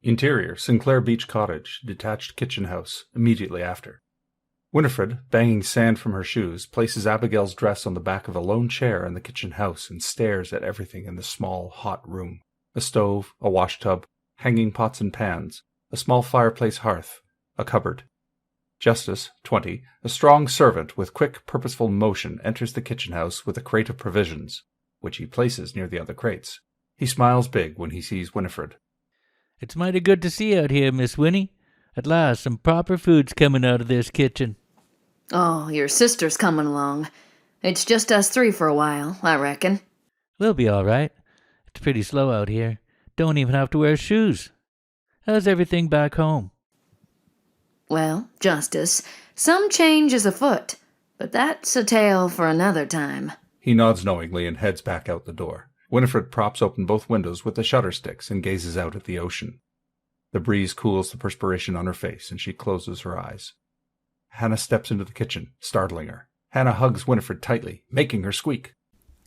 Interior, Sinclair Beach Cottage, detached kitchen house, immediately after. Winnifred, banging sand from her shoes, places Abigail's dress on the back of a lone chair in the kitchen house and stares at everything in the small, hot room. A stove, a washtub, hanging pots and pans, a small fireplace hearth, a cupboard. Justus, 20, a strong servant with quick, purposeful motion, enters the kitchen house with a crate of provisions, which he places near the other crates. He smiles big when he sees Winnifred. "It's mighty good to see you out here, Miss Winnie. At last, some proper food's coming out of this kitchen." "Oh, your sister's coming along. It's just us three for a while, I reckon." "We'll be all right. It's pretty slow out here. Don't even have to wear shoes. How's everything back home?" "Well, Justus, some change is afoot, but that's a tale for another time." He nods knowingly and heads back out the door. Winnifred props open both windows with the shutter sticks and gazes out at the ocean. The breeze cools the perspiration on her face, and she closes her eyes. Hannah steps into the kitchen, startling her. Hannah hugs Winnifred tightly, making her squeak.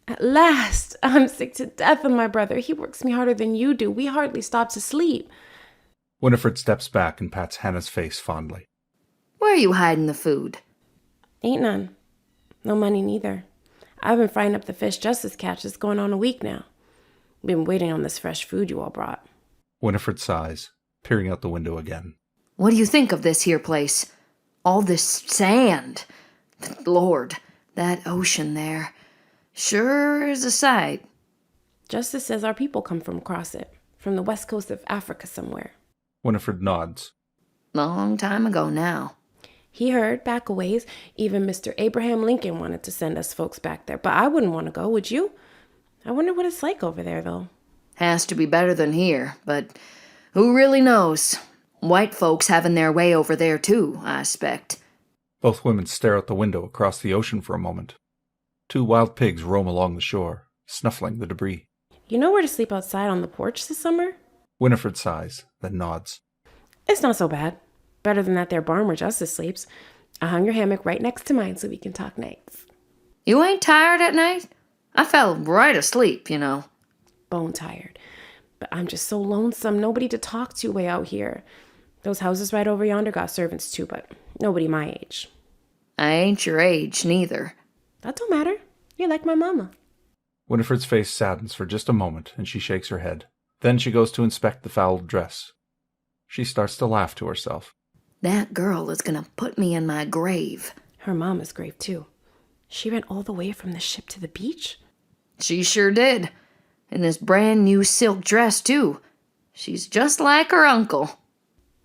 "At last! I'm sick to death of my brother. He works me harder than you do. We hardly stop to sleep." Winnifred steps back and pats Hannah's face fondly. "Where are you hiding the food?" "Ain't none. No money neither. I've been frying up the fish Justus catches going on a week now. Been waiting on this fresh food you all brought." Winnifred sighs, peering out the window again. "What do you think of this here place? All this sand. Lord, that ocean there. Sure is a sight." "Justus says our people come from across it, from the west coast of Africa somewhere." Winnifred nods. "Long time ago now." "He heard back a ways. Even Mr. Abraham Lincoln wanted to send us folks back there, but I wouldn't want to go, would you? I wonder what it's like over there, though." "Has to be better than here, but who really knows? White folks having their way over there, too, I expect." Both women stare out the window across the ocean for a moment. 2 wild pigs roam along the shore, snuffling the debris. "You know where to sleep outside on the porch this summer?" Winnifred sighs, then nods. "It's not so bad. Better than that there barn where Justus sleeps. I hung your hammock right next to mine so we can talk nights." "You ain't tired at night? I fell right asleep, you know." "Bone tired. But I'm just so lonesome. Nobody to talk to way out here. Those houses right over yonder got servants too, but nobody my age." "I ain't your age, neither." "That don't matter. You're like my mama." Winnifred's face saddens for just a moment, and she shakes her head. Then she goes to inspect the fouled dress. She starts to laugh to herself. "That girl is gonna put me in my grave." Her mama's grave, too. She ran all the way from the ship to the beach? "She sure did. In this brand new silk dress, too. She's just like her uncle."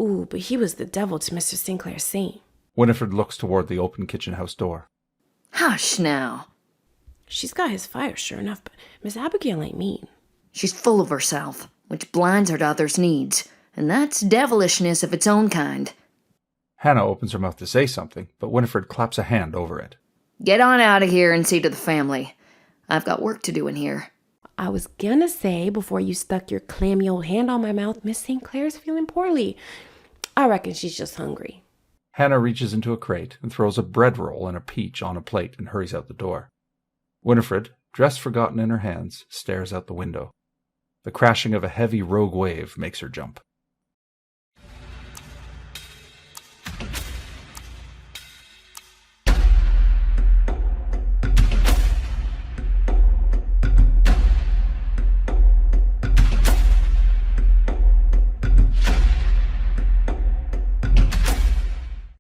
"Ooh, but he was the devil to Mr. Sinclair's saint." Winnifred looks toward the open kitchen house door. "Hush now." "She's got his fire, sure enough, but Miss Abigail ain't mean." "She's full of herself, which blinds her to others' needs, and that's devilishness of its own kind." Hannah opens her mouth to say something, but Winnifred claps a hand over it. "Get on out of here and see to the family. I've got work to do in here." "I was gonna say, before you stuck your clammy old hand on my mouth, Miss St. Clair's feeling poorly. I reckon she's just hungry." Hannah reaches into a crate and throws a bread roll and a peach on a plate and hurries out the door. Winnifred, dress forgotten in her hands, stares out the window. The crashing of a heavy rogue wave makes her jump.